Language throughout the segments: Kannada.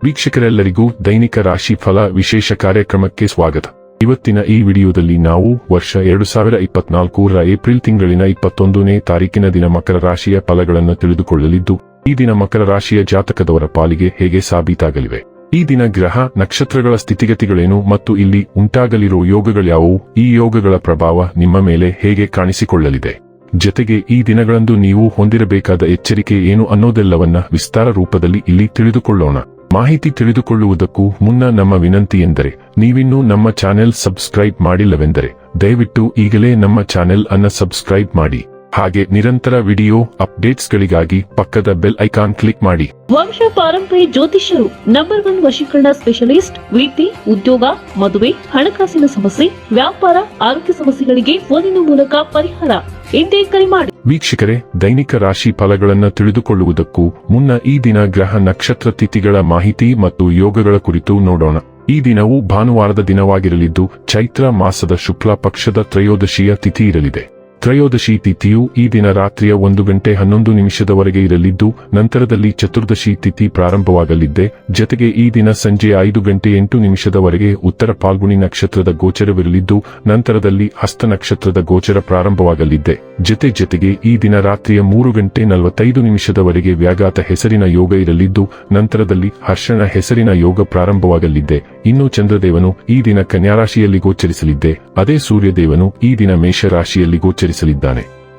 ವೀಕ್ಷಕರೆಲ್ಲರಿಗೂ ದೈನಿಕ ರಾಶಿ ಫಲ ವಿಶೇಷ ಕಾರ್ಯಕ್ರಮಕ್ಕೆ ಸ್ವಾಗತ. ಇವತ್ತಿನ ಈ ವಿಡಿಯೋದಲ್ಲಿ ನಾವು ವರ್ಷ 2024ರ ಏಪ್ರಿಲ್ ತಿಂಗಳಿನ 21ನೇ ತಾರೀಕಿನ ದಿನ ಮಕರ ರಾಶಿಯ ಫಲಗಳನ್ನು ತಿಳಿದುಕೊಳ್ಳಲಿದ್ದು, ಈ ದಿನ ಮಕರ ರಾಶಿಯ ಜಾತಕದವರ ಪಾಲಿಗೆ ಹೇಗೆ ಸಾಬೀತಾಗಲಿವೆ, ಈ ದಿನ ಗ್ರಹ ನಕ್ಷತ್ರಗಳ ಸ್ಥಿತಿಗತಿಗಳೇನು ಮತ್ತು ಇಲ್ಲಿ ಉಂಟಾಗಲಿರುವ ಯೋಗಗಳ್ಯಾವುವು, ಈ ಯೋಗಗಳ ಪ್ರಭಾವ ನಿಮ್ಮ ಮೇಲೆ ಹೇಗೆ ಕಾಣಿಸಿಕೊಳ್ಳಲಿದೆ, ಜೊತೆಗೆ ಈ ದಿನಗಳಂದು ನೀವು ಹೊಂದಿರಬೇಕಾದ ಎಚ್ಚರಿಕೆ ಏನು ಅನ್ನೋದೆಲ್ಲವನ್ನ ವಿಸ್ತಾರ ರೂಪದಲ್ಲಿ ಇಲ್ಲಿ ತಿಳಿದುಕೊಳ್ಳೋಣ. ಮಾಹಿತಿ ತಿಳಿದುಕೊಳ್ಳುವುದಕ್ಕೂ ಮುನ್ನ ನಮ್ಮ ವಿನಂತಿ ಎಂದರೆ, ನೀವಿನ್ನೂ ನಮ್ಮ ಚಾನೆಲ್ ಸಬ್ಸ್ಕ್ರೈಬ್ ಮಾಡಿಲ್ಲವೆಂದರೆ ದಯವಿಟ್ಟು ಈಗಲೇ ನಮ್ಮ ಚಾನೆಲ್ ಅನ್ನು ಸಬ್ಸ್ಕ್ರೈಬ್ ಮಾಡಿ. ಹಾಗೆ ನಿರಂತರ ವಿಡಿಯೋ ಅಪ್ಡೇಟ್ಸ್ಗಳಿಗಾಗಿ ಪಕ್ಕದ ಬೆಲ್ ಐಕಾನ್ ಕ್ಲಿಕ್ ಮಾಡಿ. ವಂಶ ಪಾರಂಪರ್ಯ ಜ್ಯೋತಿಷ್ಯರು ನಂಬರ್ 1 ವಶೀಕರಣ ಸ್ಪೆಷಲಿಸ್ಟ್. ವೃತ್ತಿ, ಉದ್ಯೋಗ, ಮದುವೆ, ಹಣಕಾಸಿನ ಸಮಸ್ಯೆ, ವ್ಯಾಪಾರ, ಆರೋಗ್ಯ ಸಮಸ್ಯೆಗಳಿಗೆ ಫೋನಿನ ಮೂಲಕ ಪರಿಹಾರ. ಇಂದೇ ಕರೆ ಮಾಡಿ. ವೀಕ್ಷಕರೇ, ದೈನಿಕ ರಾಶಿ ಫಲಗಳನ್ನು ತಿಳಿದುಕೊಳ್ಳುವುದಕ್ಕೂ ಮುನ್ನ ಈ ದಿನ ಗ್ರಹ ನಕ್ಷತ್ರ ತಿಥಿಗಳ ಮಾಹಿತಿ ಮತ್ತು ಯೋಗಗಳ ಕುರಿತು ನೋಡೋಣ. ಈ ದಿನವು ಭಾನುವಾರದ ದಿನವಾಗಿರಲಿದ್ದು, ಚೈತ್ರ ಮಾಸದ ಶುಕ್ಲ ಪಕ್ಷದ ತ್ರಯೋದಶಿಯ ತಿಥಿ ಇರಲಿದೆ. ತ್ರಯೋದಶಿ ತಿಥಿಯು ಈ ದಿನ ರಾತ್ರಿಯ 1:11 ಇರಲಿದ್ದು, ನಂತರದಲ್ಲಿ ಚತುರ್ದಶಿ ತಿಥಿ ಪ್ರಾರಂಭವಾಗಲಿದ್ದೆ. ಜೊತೆಗೆ ಈ ದಿನ ಸಂಜೆ 5:08 ಉತ್ತರ ಫಾಲ್ಗುಣಿ ನಕ್ಷತ್ರದ ಗೋಚರವಿರಲಿದ್ದು, ನಂತರದಲ್ಲಿ ಹಸ್ತ ನಕ್ಷತ್ರದ ಗೋಚರ ಪ್ರಾರಂಭವಾಗಲಿದ್ದೆ. ಜೊತೆಗೆ ಈ ದಿನ ರಾತ್ರಿಯ 3:45 ವ್ಯಾಘಾತ ಹೆಸರಿನ ಯೋಗ ಇರಲಿದ್ದು, ನಂತರದಲ್ಲಿ ಹರ್ಷಣ ಹೆಸರಿನ ಯೋಗ ಪ್ರಾರಂಭವಾಗಲಿದ್ದೆ. ಇನ್ನು ಚಂದ್ರದೇವನು ಈ ದಿನ ಕನ್ಯಾ ರಾಶಿಯಲ್ಲಿ ಗೋಚರಿಸಲಿದ್ದೆ. ಅದೇ ಸೂರ್ಯದೇವನು ಈ ದಿನ ಮೇಷ ರಾಶಿಯಲ್ಲಿ ಗೋಚರಿಸಲಿದ್ದಾನೆ.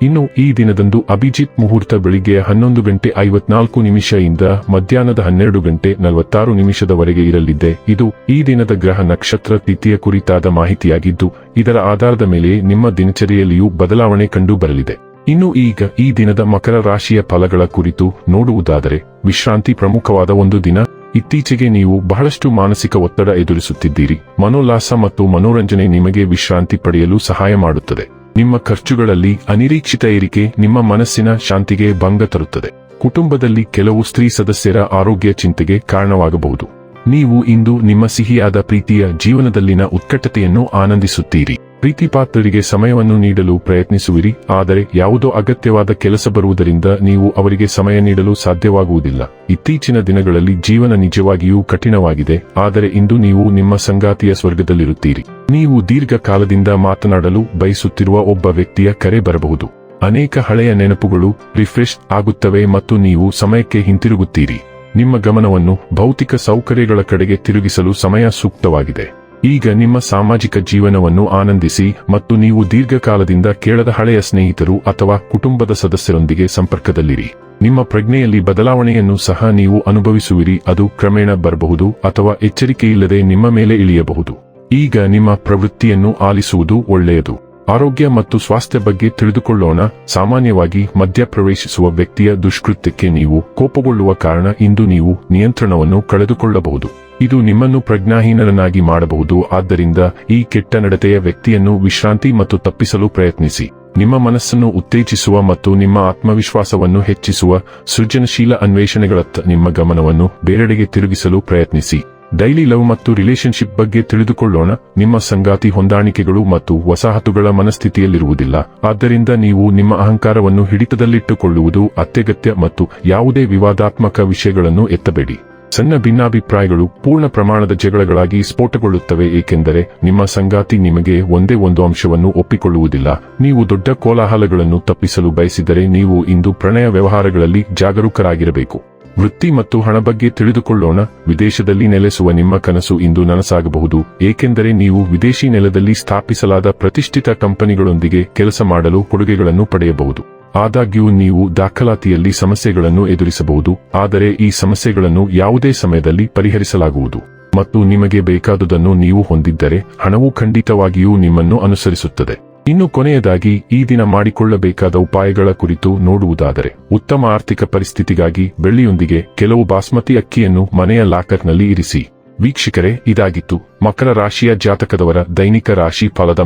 ಇನ್ನು ಈ ದಿನದಂದು ಅಭಿಜಿತ್ ಮುಹೂರ್ತ ಬೆಳಿಗ್ಗೆಯ 11:54 ಇಂದ ಮಧ್ಯಾಹ್ನದ 12:46 ಇರಲಿದ್ದೆ. ಇದು ಈ ದಿನದ ಗ್ರಹ ನಕ್ಷತ್ರ ತಿಥಿಯ ಕುರಿತಾದ ಮಾಹಿತಿಯಾಗಿದ್ದು, ಇದರ ಆಧಾರದ ಮೇಲೆ ನಿಮ್ಮ ದಿನಚರಿಯಲ್ಲಿಯೂ ಬದಲಾವಣೆ ಕಂಡು ಬರಲಿದೆ. ಇನ್ನು ಈಗ ಈ ದಿನದ ಮಕರ ರಾಶಿಯ ಫಲಗಳ ಕುರಿತು ನೋಡುವುದಾದರೆ, ವಿಶ್ರಾಂತಿ ಪ್ರಮುಖವಾದ ಒಂದು ದಿನ. ಇತ್ತೀಚೆಗೆ ನೀವು ಬಹಳಷ್ಟು ಮಾನಸಿಕ ಒತ್ತಡ ಎದುರಿಸುತ್ತಿದ್ದೀರಿ. ಮನೋಲ್ಲಾಸ ಮತ್ತು ಮನೋರಂಜನೆ ನಿಮಗೆ ವಿಶ್ರಾಂತಿ ಪಡೆಯಲು ಸಹಾಯ ಮಾಡುತ್ತದೆ. ನಿಮ್ಮ ಖರ್ಚುಗಳಲ್ಲಿ ಅನಿರೀಕ್ಷಿತ ಏರಿಕೆ ನಿಮ್ಮ ಮನಸ್ಸಿನ ಶಾಂತಿಗೆ ಭಂಗ ತರುತ್ತದೆ. ಕುಟುಂಬದಲ್ಲಿ ಕೆಲವು ಸ್ತ್ರೀ ಸದಸ್ಯರ ಆರೋಗ್ಯ ಚಿಂತೆಗೆ ಕಾರಣವಾಗಬಹುದು. ನೀವು ಇಂದು ನಿಮ್ಮ ಸಿಹಿಯಾದ ಪ್ರೀತಿಯ ಜೀವನದಲ್ಲಿನ ಉತ್ಕಟತೆಯನ್ನು ಆನಂದಿಸುತ್ತೀರಿ. ಪ್ರೀತಿಪಾತ್ರರಿಗೆ ಸಮಯವನ್ನು ನೀಡಲು ಪ್ರಯತ್ನಿಸುವಿರಿ, ಆದರೆ ಯಾವುದೋ ಅಗತ್ಯವಾದ ಕೆಲಸ ಬರುವುದರಿಂದ ನೀವು ಅವರಿಗೆ ಸಮಯ ನೀಡಲು ಸಾಧ್ಯವಾಗುವುದಿಲ್ಲ. ಇತ್ತೀಚಿನ ದಿನಗಳಲ್ಲಿ ಜೀವನ ನಿಜವಾಗಿಯೂ ಕಠಿಣವಾಗಿದೆ, ಆದರೆ ಇಂದು ನೀವು ನಿಮ್ಮ ಸಂಗಾತಿಯ ಸ್ವರ್ಗದಲ್ಲಿರುತ್ತೀರಿ. ನೀವು ದೀರ್ಘಕಾಲದಿಂದ ಮಾತನಾಡಲು ಬಯಸುತ್ತಿರುವ ಒಬ್ಬ ವ್ಯಕ್ತಿಯ ಕರೆ ಬರಬಹುದು. ಅನೇಕ ಹಳೆಯ ನೆನಪುಗಳು ರಿಫ್ರೆಶ್ ಆಗುತ್ತವೆ ಮತ್ತು ನೀವು ಸಮಯಕ್ಕೆ ಹಿಂತಿರುಗುತ್ತೀರಿ. ನಿಮ್ಮ ಗಮನವನ್ನು ಭೌತಿಕ ಸೌಕರ್ಯಗಳ ಕಡೆಗೆ ತಿರುಗಿಸಲು ಸಮಯ ಸೂಕ್ತವಾಗಿದೆ. ಈಗ ನಿಮ್ಮ ಸಾಮಾಜಿಕ ಜೀವನವನ್ನು ಆನಂದಿಸಿ ಮತ್ತು ನೀವು ದೀರ್ಘಕಾಲದಿಂದ ಕೇಳದ ಹಳೆಯ ಸ್ನೇಹಿತರು ಅಥವಾ ಕುಟುಂಬದ ಸದಸ್ಯರೊಂದಿಗೆ ಸಂಪರ್ಕದಲ್ಲಿರಿ. ನಿಮ್ಮ ಪ್ರಜ್ಞೆಯಲ್ಲಿ ಬದಲಾವಣೆಯನ್ನು ಸಹ ನೀವು ಅನುಭವಿಸುವಿರಿ. ಅದು ಕ್ರಮೇಣ ಬರಬಹುದು ಅಥವಾ ಎಚ್ಚರಿಕೆಯಿಲ್ಲದೆ ನಿಮ್ಮ ಮೇಲೆ ಇಳಿಯಬಹುದು. ಈಗ ನಿಮ್ಮ ಪ್ರವೃತ್ತಿಯನ್ನು ಆಲಿಸುವುದು ಒಳ್ಳೆಯದು. ಆರೋಗ್ಯ ಮತ್ತು ಸ್ವಾಸ್ಥ್ಯ ಬಗ್ಗೆ ತಿಳಿದುಕೊಳ್ಳೋಣ. ಸಾಮಾನ್ಯವಾಗಿ ಮಧ್ಯಪ್ರವೇಶಿಸುವ ವ್ಯಕ್ತಿಯ ದುಷ್ಕೃತ್ಯಕ್ಕೆ ನೀವು ಕೋಪಗೊಳ್ಳುವ ಕಾರಣ ಇಂದು ನೀವು ನಿಯಂತ್ರಣವನ್ನು ಕಳೆದುಕೊಳ್ಳಬಹುದು. ಇದು ನಿಮ್ಮನ್ನು ಪ್ರಜ್ಞಾಹೀನರನ್ನಾಗಿ ಮಾಡಬಹುದು. ಆದ್ದರಿಂದ ಈ ಕೆಟ್ಟ ನಡತೆಯ ವ್ಯಕ್ತಿಯನ್ನು ವಿಶ್ರಾಂತಿ ಮತ್ತು ತಪ್ಪಿಸಲು ಪ್ರಯತ್ನಿಸಿ. ನಿಮ್ಮ ಮನಸ್ಸನ್ನು ಉತ್ತೇಜಿಸುವ ಮತ್ತು ನಿಮ್ಮ ಆತ್ಮವಿಶ್ವಾಸವನ್ನು ಹೆಚ್ಚಿಸುವ ಸೃಜನಶೀಲ ಅನ್ವೇಷಣೆಗಳತ್ತ ನಿಮ್ಮ ಗಮನವನ್ನು ಬೇರೆಡೆಗೆ ತಿರುಗಿಸಲು ಪ್ರಯತ್ನಿಸಿ. ಡೈಲಿ ಲವ್ ಮತ್ತು ರಿಲೇಶನ್ಶಿಪ್ ಬಗ್ಗೆ ತಿಳಿದುಕೊಳ್ಳೋಣ. ನಿಮ್ಮ ಸಂಗಾತಿ ಹೊಂದಾಣಿಕೆಗಳು ಮತ್ತು ವಸಾಹತುಗಳ ಮನಸ್ಥಿತಿಯಲ್ಲಿರುವುದಿಲ್ಲ. ಆದ್ದರಿಂದ ನೀವು ನಿಮ್ಮ ಅಹಂಕಾರವನ್ನು ಹಿಡಿತದಲ್ಲಿಟ್ಟುಕೊಳ್ಳುವುದು ಅತ್ಯಗತ್ಯ ಮತ್ತು ಯಾವುದೇ ವಿವಾದಾತ್ಮಕ ವಿಷಯಗಳನ್ನು ಎತ್ತಬೇಡಿ. ಸಣ್ಣ ಭಿನ್ನಾಭಿಪ್ರಾಯಗಳು ಪೂರ್ಣ ಪ್ರಮಾಣದ ಜಗಳಗಳಾಗಿ ಸ್ಫೋಟಗೊಳ್ಳುತ್ತವೆ, ಏಕೆಂದರೆ ನಿಮ್ಮ ಸಂಗಾತಿ ನಿಮಗೆ ಒಂದೇ ಒಂದು ಅಂಶವನ್ನು ಒಪ್ಪಿಕೊಳ್ಳುವುದಿಲ್ಲ. ನೀವು ದೊಡ್ಡ ಕೋಲಾಹಲಗಳನ್ನು ತಪ್ಪಿಸಲು ಬಯಸಿದರೆ ನೀವು ಇಂದು ಪ್ರಣಯ ವ್ಯವಹಾರಗಳಲ್ಲಿ ಜಾಗರೂಕರಾಗಿರಬೇಕು. ವೃತ್ತಿ ಮತ್ತು ಹಣ ಬಗ್ಗೆ ತಿಳಿದುಕೊಳ್ಳೋಣ. ವಿದೇಶದಲ್ಲಿ ನೆಲೆಸುವ ನಿಮ್ಮ ಕನಸು ಇಂದು ನನಸಾಗಬಹುದು, ಏಕೆಂದರೆ ನೀವು ವಿದೇಶಿ ನೆಲದಲ್ಲಿ ಸ್ಥಾಪಿಸಲಾದ ಪ್ರತಿಷ್ಠಿತ ಕಂಪನಿಗಳೊಂದಿಗೆ ಕೆಲಸ ಮಾಡಲು ಕೊಡುಗೆಗಳನ್ನು ಪಡೆಯಬಹುದು. ಆದಾಗ್ಯೂ ನೀವು ದಾಖಲಾತಿಯಲ್ಲಿ ಸಮಸ್ಯೆಗಳನ್ನು ಎದುರಿಸಬಹುದು, ಆದರೆ ಈ ಸಮಸ್ಯೆಗಳನ್ನು ಯಾವುದೇ ಸಮಯದಲ್ಲಿ ಪರಿಹರಿಸಲಾಗುವುದು. ಮತ್ತು ನಿಮಗೆ ಬೇಕಾದುದನ್ನು ನೀವು ಹೊಂದಿದ್ದರೆ ಹಣವು ಖಂಡಿತವಾಗಿಯೂ ನಿಮ್ಮನ್ನು ಅನುಸರಿಸುತ್ತದೆ. ಇನ್ನು ಕೊನೆಯದಾಗಿ ಈ ದಿನ ಮಾಡಿಕೊಳ್ಳಬೇಕಾದ ಉಪಾಯಗಳ ಕುರಿತು ನೋಡುವುದಾದರೆ, ಉತ್ತಮ ಆರ್ಥಿಕ ಪರಿಸ್ಥಿತಿಗಾಗಿ ಬೆಳ್ಳಿಯೊಂದಿಗೆ ಕೆಲವು ಬಾಸ್ಮತಿ ಅಕ್ಕಿಯನ್ನು ಮನೆಯ ಲಾಕರ್ನಲ್ಲಿ ಇರಿಸಿ. ವೀಕ್ಷಕರೇ, ಇದಾಗಿತ್ತು ಮಕರ ರಾಶಿಯ ಜಾತಕದವರ ದೈನಿಕ ರಾಶಿ ಫಲದ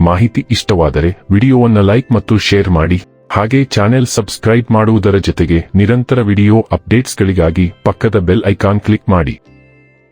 ಮಾಹಿತಿ ಇಷ್ಟವಾದರೆ ವಿಡಿಯೋವನ್ನು ಲೈಕ್ ಮತ್ತು ಶೇರ್ ಮಾಡಿ. ಹಾಗೆ ಚಾನೆಲ್ ಸಬ್ಸ್ಕ್ರೈಬ್ ಮಾಡುವುದರ ಜೊತೆಗೆ ನಿರಂತರ ವಿಡಿಯೋ ಅಪ್ಡೇಟ್ಸ್ಗಳಿಗಾಗಿ ಪಕ್ಕದ ಬೆಲ್ ಐಕಾನ್ ಕ್ಲಿಕ್ ಮಾಡಿ.